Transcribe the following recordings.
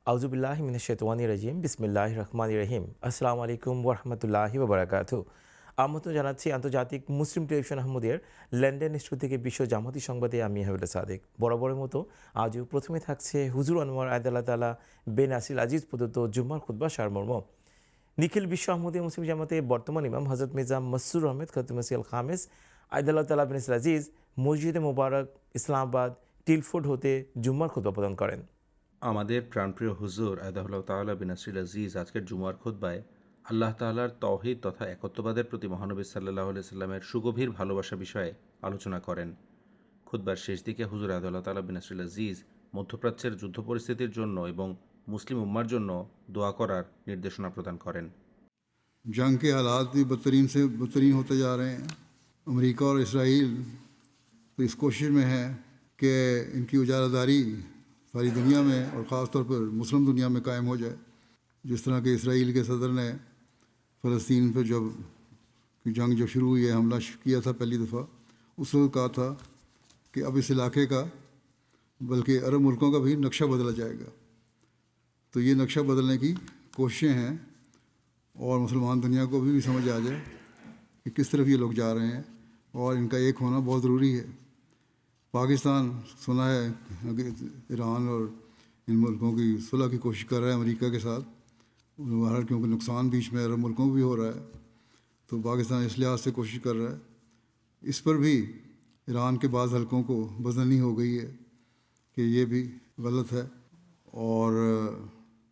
আউযুবিল্লাহি মিনাশ শাইতানির রাজিম বিসমিল্লাহির রহমানির রহিম। আসসালামু আলাইকুম ওয়া রাহমাতুল্লাহি ওয়া বারাকাতুহু। আমন্ত্রণ জানাচ্ছি আন্তর্জাতিক মুসলিম টেলিভিশন আহমদিয়ার লন্ডন স্টুডিও থেকে বিশ্ব জামাতি সংবাদে আমি হাবিবুল্লাহ সাদেক। বরাবরের মতো আজও প্রথমে থাকছে হুজুর আনোয়ার আয়দাল্লাহ তাআলা বেন আসিল আজিজ প্রদত্ত জুম্মার খুতবা সারমর্ম। নিখিল বিশ্ব আহমদিয়া মুসলিম জামাতে বর্তমান ইমাম হযরত মির্জা মসরুর আহমেদ খাতুম মসিহ খামেস আয়দাল্লাহ তাআলা বেন আসিল আজিজ মসজিদে মোবারক ইসলামাবাদ টিলফোর্ড হতে জুম্মার খুতবা প্রদান করেন। আমাদের প্রাণপ্রিয় হুজুর আয়দাহুল্লাহ তাআলা বিন নাসির আজিজ আজকের জুমার খুতবায় আল্লাহ তাআলার তৌহিদ তথা একত্ববাদের প্রতি মহানবী সাল্লাল্লাহু আলাইহি সাল্লামের সুগভীর ভালোবাসা বিষয়ে আলোচনা করেন। খুতবার শেষ দিকে হুজুর আয়দাহুল্লাহ তাআলা বিন নাসির আজিজ মধ্যপ্রাচ্যের যুদ্ধ পরিস্থিতির জন্য এবং মুসলিম উম্মার জন্য দোয়া করার নির্দেশনা প্রদান করেন। जंग के हालात भी बदतरीन से बदतरीन होते जा रहे हैं। अमेरिका और इसराइल तो इस कोशिश में है कि इनकी उजारादारी सारी दुनिया में और ख़ास तौर पर मुस्लिम दुनिया में कायम हो जाए। जिस तरह के इसराइल के सदर ने फ़लस्तीन पर जब जंग जब शुरू हुई है हमला किया था पहली दफ़ा, उस वक्त कहा था कि अब इस इलाके का बल्कि अरब मुल्कों का भी नक्शा बदला जाएगा। तो ये नक्शा बदलने की कोशिशें हैं और मुसलमान दुनिया को भी समझ आ जाए कि किस तरफ ये लोग जा रहे हैं और इनका एक होना बहुत ज़रूरी है। पाकिस्तान सुना है कि ईरान और इन मुल्कों की सुलह की कोशिश कर रहा है अमेरिका के साथ, बहरहाल क्योंकि नुकसान बीच में अरब मुल्कों को भी हो रहा है, तो पाकिस्तान इस लिहाज से कोशिश कर रहा है। इस पर भी ईरान के बाद हलकों को बदलनी हो गई है कि ये भी गलत है, और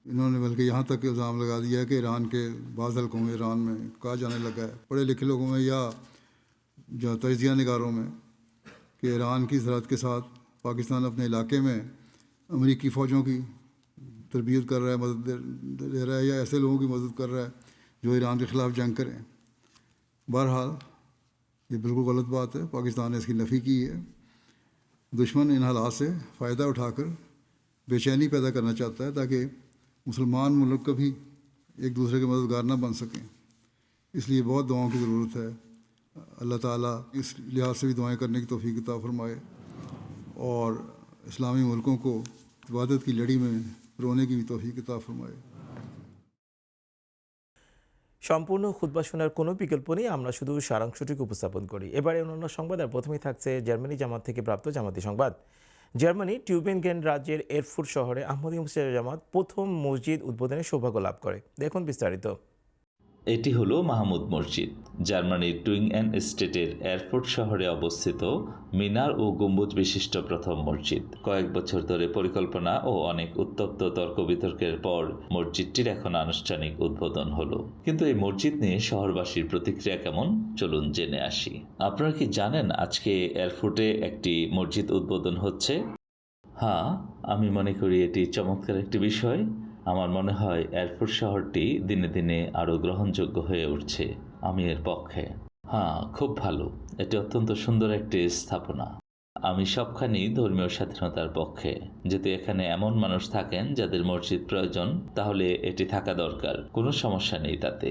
इन्होंने बल्कि यहाँ तक इल्ज़ाम लगा दिया है कि ईरान के बाद हलकों में ईरान में कहा जाने लगा है पढ़े लिखे लोगों में या जो तजिया निगारों में कि ईरान की सरहद के साथ पाकिस्तान अपने इलाके में अमेरिकी फ़ौजों की तरबियत कर रहा है, मदद दे रहा है, या ऐसे लोगों की मदद कर रहा है जो ईरान के ख़िलाफ़ जंग करें। बहरहाल ये बिल्कुल गलत बात है, पाकिस्तान ने इसकी नफ़ी की है। दुश्मन इन हालात से फ़ायदा उठाकर बेचैनी पैदा करना चाहता है ताकि मुसलमान मुल्क कभी एक दूसरे के मददगार ना बन सकें। इसलिए बहुत दुआओं की ज़रूरत है। अल्लाह ताला इस लिहाज से भी दुआएं करने की तौफीक अता फरमाए और इस्लामी मुल्कों को इबादत की लड़ी में रोने की भी तौफीक अता फरमाए। সম্পূর্ণ খুতবা শোনার কোনো বিকল্প নেই, আমরা শুধু সারাংশটুকু উপস্থাপন করি। এবারে অন্যান্য সংবাদ, আর প্রথমেই থাকছে জার্মানি জামাত থেকে প্রাপ্ত জামাতি সংবাদ। জার্মানি টিউবেনগেন রাজ্যের এরফুট শহরে আহমদীয় মুসলিম জামাত প্রথম মসজিদ উদ্বোধনের সৌভাগ্য লাভ করে। দেখুন বিস্তারিত। এটি হলো মাহমুদ মসজিদ। জার্মানির টুইংএন স্টেটের এয়ারফোর্ট শহরে অবস্থিত মিনার ও গম্বুজ বিশিষ্ট প্রথম মসজিদ। কয়েক বছর ধরে পরিকল্পনা ও অনেক উত্তপ্ত তর্ক বিতর্কের পর মসজিদটির এখন আনুষ্ঠানিক উদ্বোধন হলো। কিন্তু এই মসজিদ নিয়ে শহরবাসীর প্রতিক্রিয়া কেমন, চলুন জেনে আসি। আপনারা কি জানেন আজকে এয়ারফোর্টে একটি মসজিদ উদ্বোধন হচ্ছে? হ্যাঁ, আমি মনে করি এটি চমৎকার একটি বিষয়। আমার মনে হয় এয়ারফোর্ট শহরটি দিনে দিনে আরও গ্রহণযোগ্য হয়ে উঠছে। আমি এর পক্ষে। হ্যাঁ, খুব ভালো। এটি অত্যন্ত সুন্দর একটি স্থাপনা। আমি সবখানি ধর্মীয় স্বাধীনতার পক্ষে। যদি এখানে এমন মানুষ থাকেন যাদের মসজিদ প্রয়োজন, তাহলে এটি থাকা দরকার, কোনো সমস্যা নেই তাতে।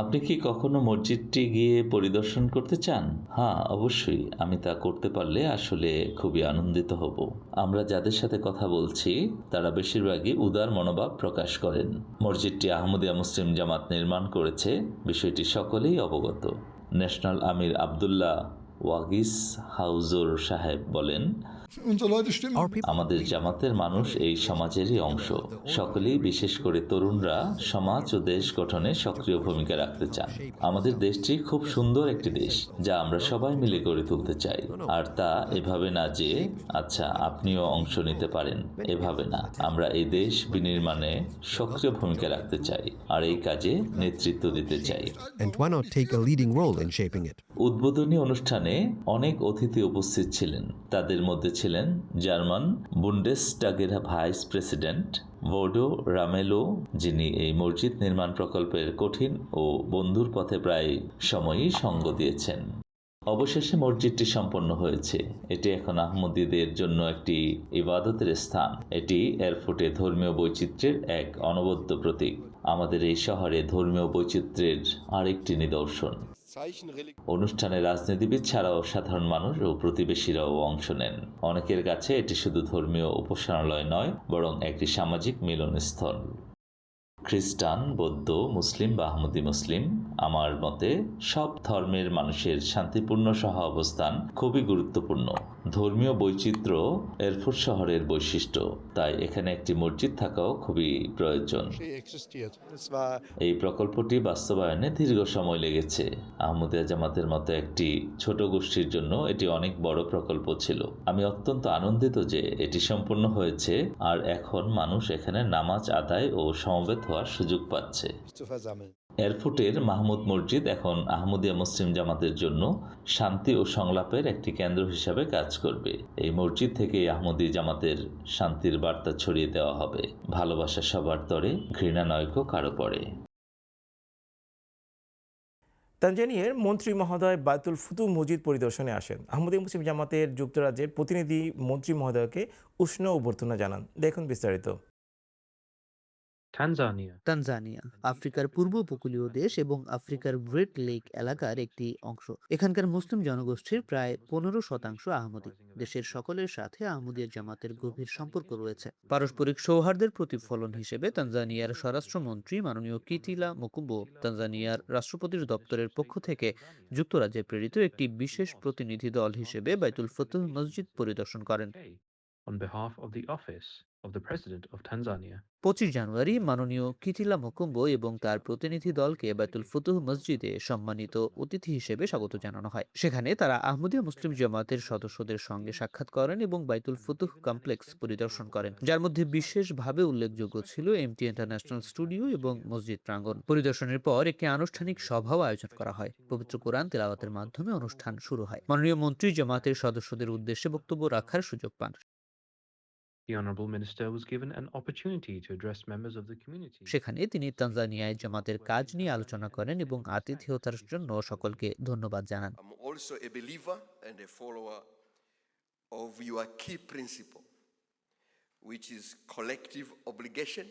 আপনি কি কখনো মসজিদটি গিয়ে পরিদর্শন করতে চান? হ্যাঁ, অবশ্যই। আমি তা করতে পারলে আসলে খুবই আনন্দিত হব। আমরা যাদের সাথে কথা বলছি তারা বেশিরভাগই উদার মনোভাব প্রকাশ করেন। মসজিদটি আহমদিয়া মুসলিম জামাত নির্মাণ করেছে, বিষয়টি সকলেই অবগত। ন্যাশনাল আমির আবদুল্লাহ ওয়াগিস হাউজুর সাহেব বলেন, আমাদের জামাতের মানুষ এই সমাজেরই অংশ। সকলেই, বিশেষ করে তরুণরা, সমাজ ও দেশ গঠনে সক্রিয় ভূমিকা রাখতে চান। আমাদের দেশটি খুব সুন্দর একটি দেশ যা আমরা সবাই মিলে গড়ে তুলতে চাই। আর তা এভাবে না যে আচ্ছা আপনিও অংশ নিতে পারেন, এভাবে না। আমরা এই দেশ বিনির্মাণে সক্রিয় ভূমিকা রাখতে চাই আর এই কাজে নেতৃত্ব দিতে চাই। উদ্বোধনী অনুষ্ঠানে অনেক অতিথি উপস্থিত ছিলেন। তাদের মধ্যে ছিলেন জার্মান বুন্ডেসটাগের ভাইস প্রেসিডেন্ট ভোডো রামেলো, যিনি এই মসজিদ নির্মাণ প্রকল্পের কঠিন ও বন্ধুর পথে প্রায় সময়ই সঙ্গ দিয়েছেন। অবশেষে মসজিদটি সম্পন্ন হয়েছে। এটি এখন আহমদীদের জন্য একটি ইবাদতের স্থান। এটি এয়ারফোর্টে ধর্মীয় বৈচিত্র্যের এক অনবদ্য প্রতীক। আমাদের এই শহরে ধর্মীয় বৈচিত্র্যের আরেকটি নিদর্শন। অনুষ্ঠানে রাজনীতিবিদ ছাড়াও সাধারণ মানুষ ও প্রতিবেশীরাও অংশ নেন। অনেকের কাছে এটি শুধু ধর্মীয় উপাসনালয় নয়, বরং একটি সামাজিক মিলনস্থল। খ্রিস্টান, বৌদ্ধ, মুসলিম বা আহমদি মুসলিম, আমার মতে সব ধর্মের মানুষের শান্তিপূর্ণ সহ অবস্থান খুবই গুরুত্বপূর্ণ। ধর্মীয় বৈচিত্র্য এরফুট শহরের বৈশিষ্ট্য, তাই এখানে একটি মসজিদ থাকাও খুবই প্রয়োজন। এই প্রকল্পটি বাস্তবায়নে দীর্ঘ সময় লেগেছে। আহমদিয়া জামাতের মতো একটি ছোট গোষ্ঠীর জন্য এটি অনেক বড় প্রকল্প ছিল। আমি অত্যন্ত আনন্দিত যে এটি সম্পূর্ণ হয়েছে আর এখন মানুষ এখানে নামাজ আদায় ও সমবেত হওয়ার সুযোগ পাচ্ছে। এরফুটের মাহমুদ মসজিদ এখন আহমদিয়া মুসলিম জামাতের জন্য শান্তি ও সংলাপের একটি কেন্দ্র হিসাবে কাজ করবে। এই মসজিদ থেকে আহমদি জামাতের শান্তির বার্তা ছড়িয়ে দেওয়া হবে। ভালোবাসা সবার তরে, ঘৃণা নয়কো কারো পরে। তানজানিয়ার মন্ত্রী মহোদয় বায়তুল ফুতুহ মসজিদ পরিদর্শনে আসেন। আহমদিয়া মুসলিম জামাতের যুক্তরাজ্যের প্রতিনিধি মন্ত্রী মহোদয়কে উষ্ণ অভ্যর্থনা জানান। দেখুন বিস্তারিত। তানজানিয়া আফ্রিকার পূর্ব উপকূলীয় দেশ এবং আফ্রিকার গ্রেট লেক এলাকার একটি অংশ। এখানকার মুসলিম জনগোষ্ঠীর প্রায় 15% আহমদি। দেশের সকলের সাথে আহমদিয়া জামাতের গভীর সম্পর্ক রয়েছে। পারস্পরিক সৌহার্দ্যের প্রতিফলন হিসেবে তানজানিয়ার স্বরাষ্ট্রমন্ত্রী মাননীয় কিটিলা মকুম্বো তানজানিয়ার রাষ্ট্রপতির দপ্তরের পক্ষ থেকে যুক্তরাজ্যে প্রেরিত একটি বিশেষ প্রতিনিধি দল হিসেবে বায়তুল ফুতুহ মসজিদ পরিদর্শন করেন। on behalf of the office of the President of Tanzania. 25 জানুয়ারি মাননীয় কিটিলা মকুম্বো এবং তার প্রতিনিধি দলকে বায়তুল ফুতুহ মসজিদে সম্মানিত অতিথি হিসেবে স্বাগত জানানো হয়। সেখানে তারা আহমদিয়া মুসলিম জামাতের সদস্যদের সঙ্গে সাক্ষাৎ করেন এবং বায়তুল ফুতুহ কমপ্লেক্স পরিদর্শন করেন, যার মধ্যে বিশেষভাবে উল্লেখযোগ্য ছিল এমটি ইন্টারন্যাশনাল স্টুডিও এবং মসজিদ প্রাঙ্গণ। পরিদর্শনের পর একটি আনুষ্ঠানিক সভাও আয়োজন করা হয়। পবিত্র কোরআন তেলাওয়াতের মাধ্যমে অনুষ্ঠান শুরু হয়। মাননীয় মন্ত্রী জামাতের সদস্যদের উদ্দেশ্যে বক্তব্য রাখার সুযোগ পান। The Honourable Minister was given an opportunity to address members of the community. সেখানে তিনি তানজানিয়ায় জামাতের কাজ নিয়ে আলোচনা করেন এবং আতিথেয়তার জন্য সকলকে ধন্যবাদ জানান। I'm also a believer and a follower of your key principle, which is collective obligation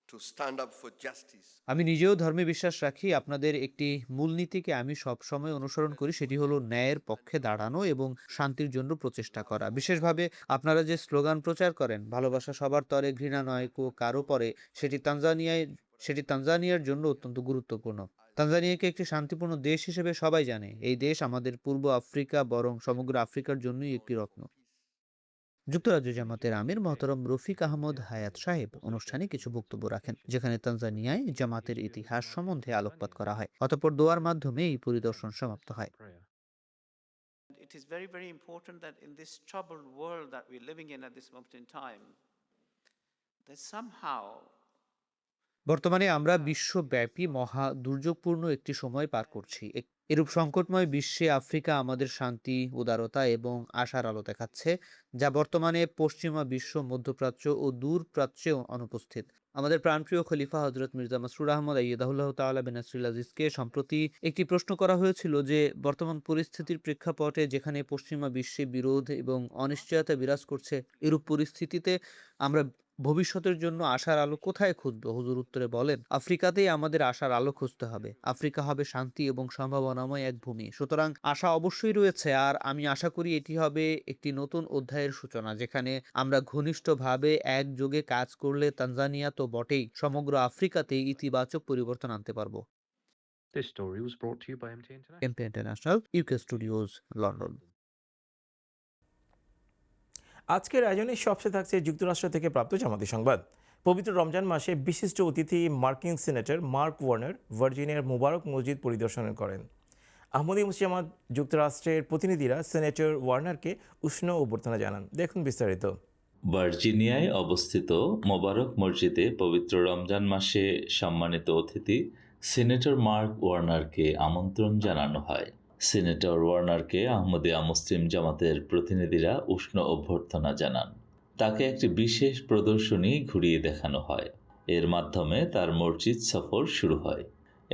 to stand up for justice. আমি নিজেও ধর্মে বিশ্বাস রাখি। আপনাদের একটি মূলনীতিকে আমি সব সময় অনুসরণ করি, সেটি হলো ন্যায়ের পক্ষে দাঁড়ানো এবং শান্তির জন্য প্রচেষ্টা করা। বিশেষভাবে আপনারা যে স্লোগান প্রচার করেন, ভালোবাসা সবার তরে, ঘৃণা নয় কারো পরে, সেটি তানজানিয়ার জন্য অত্যন্ত গুরুত্বপূর্ণ। তানজানিয়াকে একটি শান্তিপূর্ণ দেশ হিসেবে সবাই জানে। এই দেশ আমাদের পূর্ব আফ্রিকা বরং সমগ্র আফ্রিকার জন্যই একটি রত্ন। যুক্তরাজ্য জামাতের আমির মহতরম রফিক আহমদ হায়াত সাহেব অনুষ্ঠানে কিছু বক্তব্য রাখেন, যেখানে তানজানিয়ায় জামাতের ইতিহাস সম্বন্ধে আলোকপাত করা হয়। অতঃপর দোয়ার মাধ্যমে এই পরিদর্শন সমাপ্ত হয়। It is very, very important that in this troubled world that we're living in at this moment in time, that somehow বর্তমানে আমরা বিশ্বব্যাপী মহা দুর্যোগপূর্ণ একটি সময় পার করছি। এরূপ সংকটময় বিশ্বে আফ্রিকা আমাদের শান্তি, উদারতা এবং আশার আলো দেখাচ্ছে, যা বর্তমানে পশ্চিমা বিশ্ব, মধ্যপ্রাচ্য ও দূর প্রাচ্যেও অনুপস্থিত। আমাদের প্রাণপ্রিয় খলিফা হযরত মির্জা মাসরুর আহমদ আইয়াদাহুল্লাহ তাআলা বিন নাসরিল আজিজকে সম্প্রতি একটি প্রশ্ন করা হয়েছিল যে বর্তমান পরিস্থিতির প্রেক্ষাপটে যেখানে পশ্চিমা বিশ্বে বিরোধ এবং অনিশ্চয়তা বিরাজ করছে, এরূপ পরিস্থিতিতে আমরা ভবিষ্যতের জন্য আশার আলো কোথায় খুঁজব? হুজুর উত্তরে বলেন, আফ্রিকাতেই আমাদের আশার আলো খুঁজতে হবে। আফ্রিকা হবে শান্তি এবং সম্ভাবনাময় এক ভূমি। সুতরাং আশা অবশ্যই রয়েছে, আর আমি আশা করি এটি হবে একটি নতুন অধ্যায়ের সূচনা, যেখানে আমরা ঘনিষ্ঠভাবে একযোগে কাজ করলে তানজানিয়া তো বটেই, সমগ্র আফ্রিকাতেই ইতিবাচক পরিবর্তন আনতে পারব। This story was brought to you by MT International. MP international, UK studios, London. আজকের আয়োজনে সবচেয়ে থাকছে যুক্তরাষ্ট্র থেকে প্রাপ্ত জামাতি সংবাদ। পবিত্র রমজান মাসে বিশিষ্ট অতিথি মার্কিন সিনেটর মার্ক ওয়ার্নার ভার্জিনিয়ার মুবারক মসজিদ পরিদর্শন করেন। আহমদিয়া মুসলিম জামাত যুক্তরাষ্ট্রের প্রতিনিধিরা সিনেটর ওয়ার্নারকে উষ্ণ অভ্যর্থনা জানান। দেখুন বিস্তারিত। ভার্জিনিয়ায় অবস্থিত মোবারক মসজিদে পবিত্র রমজান মাসে সম্মানিত অতিথি সিনেটর মার্ক ওয়ার্নারকে আমন্ত্রণ জানানো হয়। সিনেটর ওয়ার্নারকে আহমদিয়া মুসলিম জামাতের প্রতিনিধিরা উষ্ণ অভ্যর্থনা জানান। তাকে একটি বিশেষ প্রদর্শনী ঘুরিয়ে দেখানো হয়। এর মাধ্যমে তার মসজিদ সফর শুরু হয়।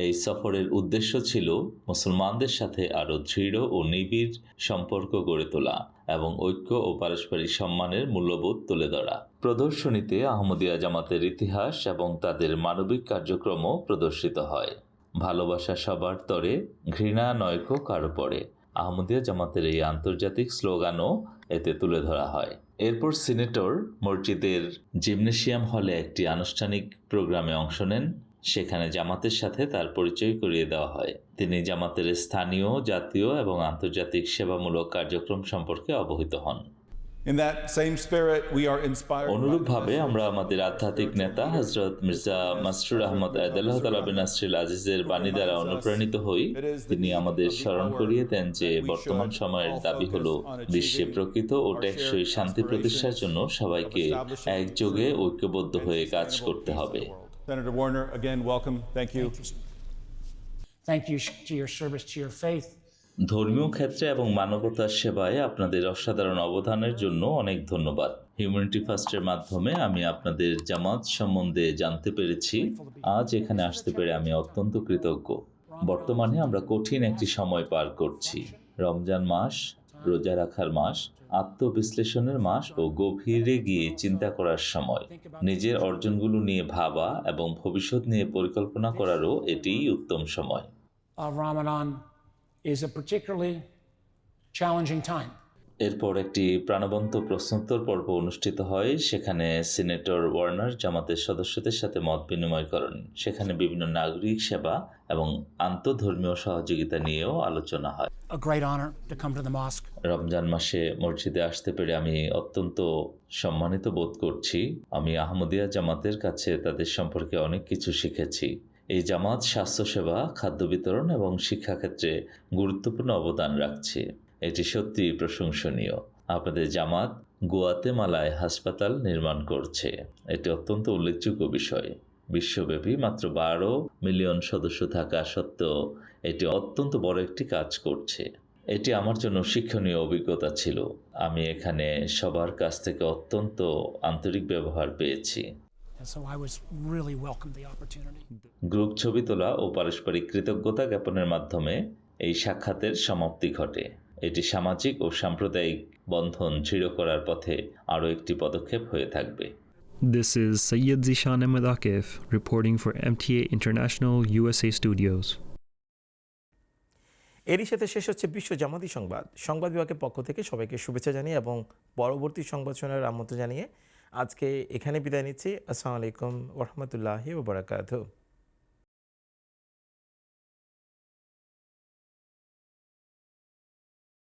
এই সফরের উদ্দেশ্য ছিল মুসলমানদের সাথে আরও দৃঢ় ও নিবিড় সম্পর্ক গড়ে তোলা এবং ঐক্য ও পারস্পরিক সম্মানের মূল্যবোধ তুলে ধরা। প্রদর্শনীতে আহমদিয়া জামাতের ইতিহাস এবং তাদের মানবিক কার্যক্রমও প্রদর্শিত হয়। ভালোবাসা সবার তরে, ঘৃণা নয়কো কারো পরে। আহমদিয়া জামাতের এই আন্তর্জাতিক স্লোগানও এতে তুলে ধরা হয়। এরপর সিনেটর মসজিদের জিমনেশিয়াম হলে একটি আনুষ্ঠানিক প্রোগ্রামে অংশ নেন। সেখানে জামাতের সাথে তার পরিচয় করিয়ে দেওয়া হয়। তিনি জামাতের স্থানীয়, জাতীয় এবং আন্তর্জাতিক সেবামূলক কার্যক্রম সম্পর্কে অবহিত হন। অনুরূপভাবে আমরা আমাদের আধ্যাত্মিক নেতা হযরত মির্জা মাসরুর আহমদ আয়দাল্লাহ তাআলা বিন নাসরিল আজিজের বাণী দ্বারা অনুপ্রাণিত হই। তিনি আমাদের স্মরণ করিয়ে দেন যে বর্তমান সময়ের দাবি হলো বিশ্বে প্রকৃত ও টেকসই শান্তি প্রতিষ্ঠার জন্য সবাইকে একযোগে ঐক্যবদ্ধ হয়ে কাজ করতে হবে। Senator Warner, again, welcome. Thank you. Thank you to your service to your faith. ধর্মীয় ক্ষেত্রে এবং মানবতার সেবায় আপনাদের অসাধারণ অবদানের জন্য অনেক ধন্যবাদ। হিউম্যানিটি ফার্স্টের মাধ্যমে আমি আপনাদের জামাত সম্বন্ধে জানতে পেরেছি। আজ এখানে আসতে পেরে আমি অত্যন্ত কৃতজ্ঞ। বর্তমানে আমরা কঠিন একটি সময় পার করছি। রমজান মাস, রোজা রাখার মাস, আত্মবিশ্লেষণের মাস ও গভীরে গিয়ে চিন্তা করার সময়। নিজের অর্জনগুলো নিয়ে ভাবা এবং ভবিষ্যৎ নিয়ে পরিকল্পনা করারও এটিই উত্তম সময়। Ramadan is a particularly challenging time. এরপর একটি প্রাণবন্ত প্রশ্নোত্তর পর্ব অনুষ্ঠিত হয়। সেখানে সিনেটর ওয়ার্নার জামাতের সদস্যদের সাথে মত বিনিময় করেন। সেখানে বিভিন্ন নাগরিক সেবা এবং আন্তঃধর্মীয় সহযোগিতা নিয়েও আলোচনা হয়। A great honor to come to the mosque. Ramzan মাসে মসজিদে আসতে পেরে আমি অত্যন্ত সম্মানিত বোধ করছি। আমি আহমদিয়া জামাতের কাছে তাদের সম্পর্কে অনেক কিছু শিখেছি। এই জামাত স্বাস্থ্যসেবা, খাদ্য বিতরণ এবং শিক্ষাক্ষেত্রে গুরুত্বপূর্ণ অবদান রাখছে। এটি সত্যি প্রশংসনীয়। আপনাদের জামাত গুয়াতেমালায় হাসপাতাল নির্মাণ করছে। এটি অত্যন্ত উল্লেখযোগ্য বিষয়। বিশ্বব্যাপী মাত্র 12 মিলিয়ন সদস্য থাকা সত্ত্বেও এটি অত্যন্ত বড় একটি কাজ করছে। এটি আমার জন্য শিক্ষণীয় অভিজ্ঞতা ছিল। আমি এখানে সবার কাছ থেকে অত্যন্ত আন্তরিক ব্যবহার পেয়েছি। So I was really welcomed the opportunity. Group ছবি তোলা ও পারস্পরিক কৃতজ্ঞতা জ্ঞাপনের মাধ্যমে এই সাক্ষাতের সমাপ্তি ঘটে। এটি সামাজিক ও সাম্প্রদায়িক বন্ধন দৃঢ় করার পথে আরও একটি পদক্ষেপ হয়ে থাকবে। This is Sayyid Zishan Ahmed Akif reporting for MTA International USA Studios. এরই সাথে শেষ হচ্ছে বিশ্ব জামাতি সংবাদ। সংবাদ বিভাগের পক্ষ থেকে সবাইকে শুভেচ্ছা জানিয়ে এবং পরবর্তী সংবাদ শোনার আমন্ত্রণ জানিয়ে আজকে এখানে বিদায় নিচ্ছি। আসসালামু আলাইকুম ওয়া রাহমাতুল্লাহি ওয়া বারাকাতুহু।